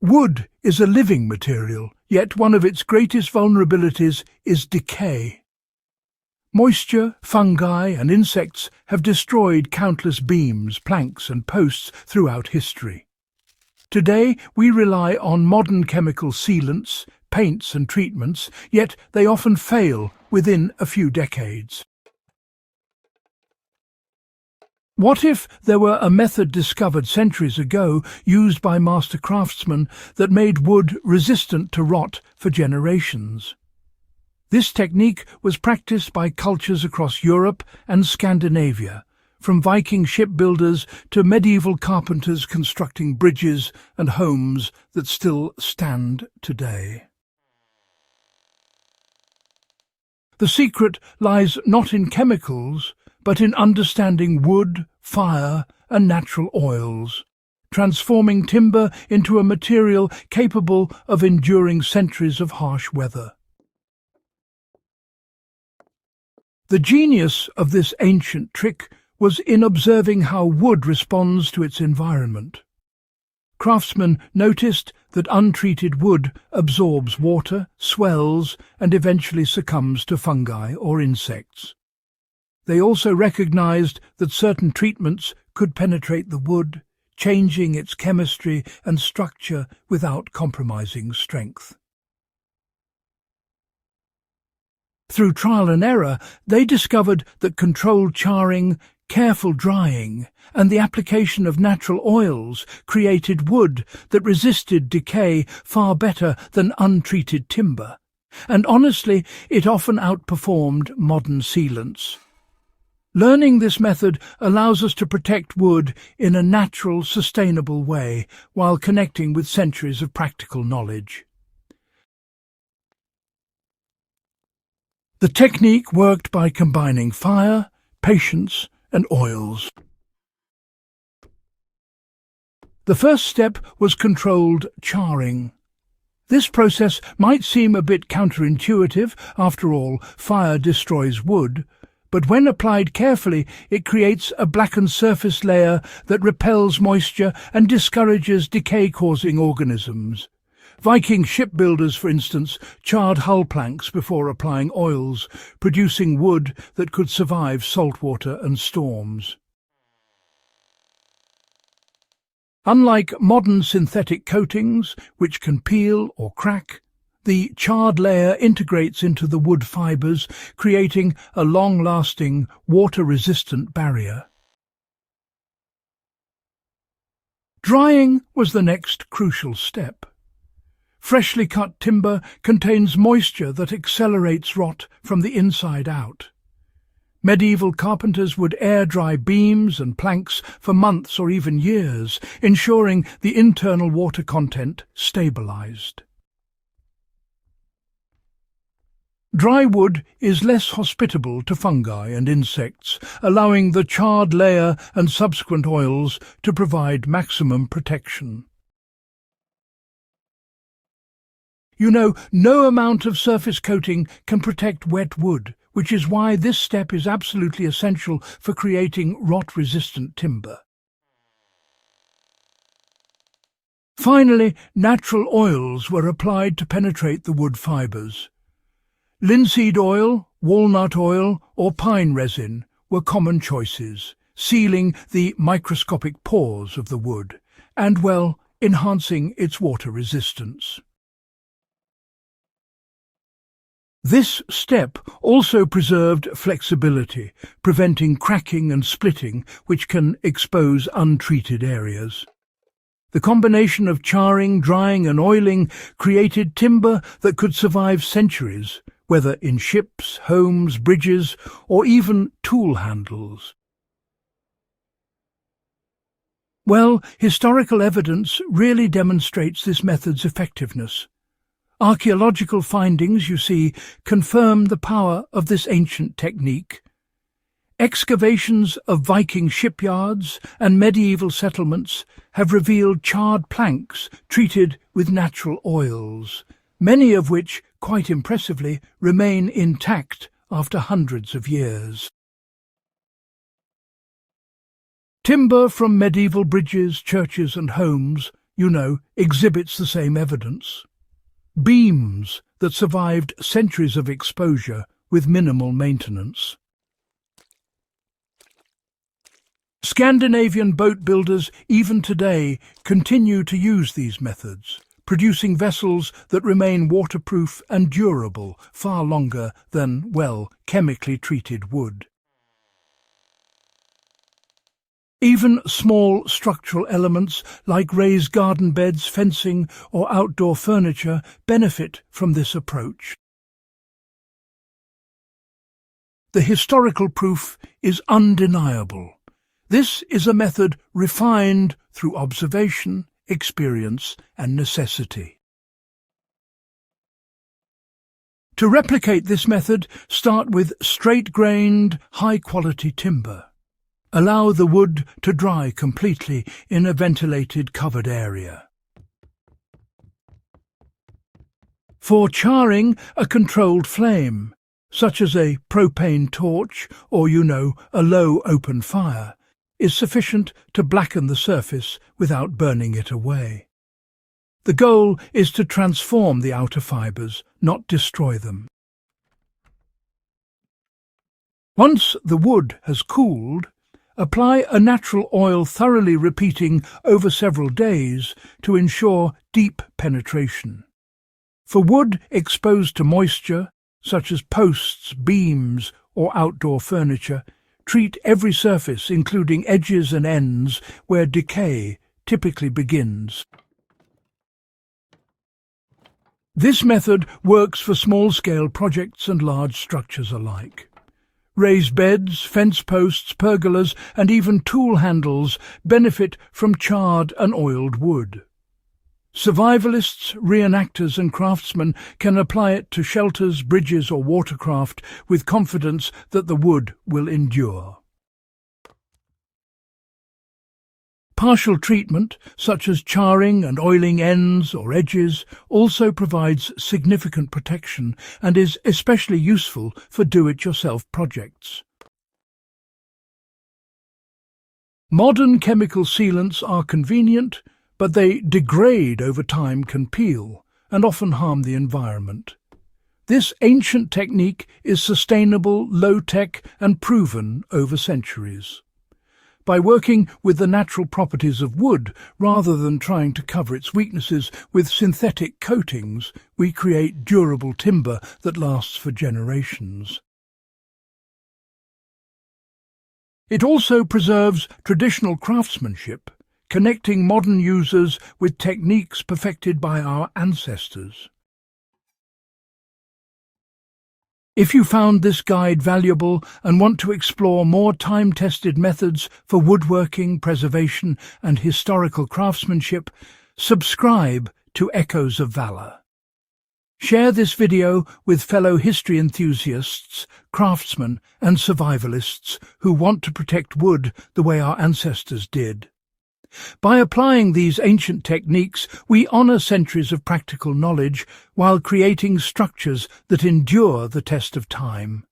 Wood is a living material, yet one of its greatest vulnerabilities is decay. Moisture, fungi and insects have destroyed countless beams, planks and posts throughout history. Today we rely on modern chemical sealants, paints and treatments, yet they often fail within a few decades. What if there were a method discovered centuries ago, used by master craftsmen, that made wood resistant to rot for generations? This technique was practiced by cultures across Europe and Scandinavia, from Viking shipbuilders to medieval carpenters constructing bridges and homes that still stand today. The secret lies not in chemicals, but in understanding wood, fire and natural oils, transforming timber into a material capable of enduring centuries of harsh weather. The genius of this ancient trick was in observing how wood responds to its environment. Craftsmen noticed that untreated wood absorbs water, swells, and eventually succumbs to fungi or insects. They also recognized that certain treatments could penetrate the wood, changing its chemistry and structure without compromising strength. Through trial and error, they discovered that controlled charring, careful drying, and the application of natural oils created wood that resisted decay far better than untreated timber. And honestly, it often outperformed modern sealants. Learning this method allows us to protect wood in a natural, sustainable way while connecting with centuries of practical knowledge. The technique worked by combining fire, patience, and oils. The first step was controlled charring. This process might seem a bit counterintuitive. After all, fire destroys wood. But when applied carefully, it creates a blackened surface layer that repels moisture and discourages decay-causing organisms. Viking shipbuilders, for instance, charred hull planks before applying oils, producing wood that could survive saltwater and storms. Unlike modern synthetic coatings, which can peel or crack, the charred layer integrates into the wood fibres, creating a long-lasting, water-resistant barrier. Drying was the next crucial step. Freshly cut timber contains moisture that accelerates rot from the inside out. Medieval carpenters would air-dry beams and planks for months or even years, ensuring the internal water content stabilized. Dry wood is less hospitable to fungi and insects, allowing the charred layer and subsequent oils to provide maximum protection. You know, no amount of surface coating can protect wet wood, which is why this step is absolutely essential for creating rot-resistant timber. Finally, natural oils were applied to penetrate the wood fibres. Linseed oil, walnut oil, or pine resin were common choices, sealing the microscopic pores of the wood and, well, enhancing its water resistance. This step also preserved flexibility, preventing cracking and splitting, which can expose untreated areas. The combination of charring, drying and oiling created timber that could survive centuries, whether in ships, homes, bridges, or even tool handles. Well, historical evidence really demonstrates this method's effectiveness. Archaeological findings, you see, confirm the power of this ancient technique. Excavations of Viking shipyards and medieval settlements have revealed charred planks treated with natural oils, many of which, quite impressively, remain intact after hundreds of years. Timber from medieval bridges, churches and homes exhibits the same evidence. Beams that survived centuries of exposure with minimal maintenance. Scandinavian boat builders, even today, continue to use these methods, producing vessels that remain waterproof and durable far longer than, chemically treated wood. Even small structural elements like raised garden beds, fencing, or outdoor furniture benefit from this approach. The historical proof is undeniable. This is a method refined through observation, experience, and necessity. To replicate this method, start with straight-grained, high-quality timber. Allow the wood to dry completely in a ventilated covered area. For charring, a controlled flame, such as a propane torch or, a low open fire, is sufficient to blacken the surface without burning it away. The goal is to transform the outer fibres, not destroy them. Once the wood has cooled, apply a natural oil thoroughly repeating over several days to ensure deep penetration. For wood exposed to moisture, such as posts, beams, or outdoor furniture, treat every surface, including edges and ends, where decay typically begins. This method works for small-scale projects and large structures alike. Raised beds, fence posts, pergolas, and even tool handles benefit from charred and oiled wood. Survivalists, reenactors and craftsmen can apply it to shelters, bridges or watercraft with confidence that the wood will endure. Partial treatment, such as charring and oiling ends or edges, also provides significant protection and is especially useful for do-it-yourself projects. Modern chemical sealants are convenient, but they degrade over time, can peel, and often harm the environment. This ancient technique is sustainable, low-tech, and proven over centuries. By working with the natural properties of wood, rather than trying to cover its weaknesses with synthetic coatings, we create durable timber that lasts for generations. It also preserves traditional craftsmanship, connecting modern users with techniques perfected by our ancestors. If you found this guide valuable and want to explore more time-tested methods for woodworking, preservation, and historical craftsmanship, subscribe to Echoes of Valor. Share this video with fellow history enthusiasts, craftsmen, and survivalists who want to protect wood the way our ancestors did. By applying these ancient techniques, we honour centuries of practical knowledge while creating structures that endure the test of time.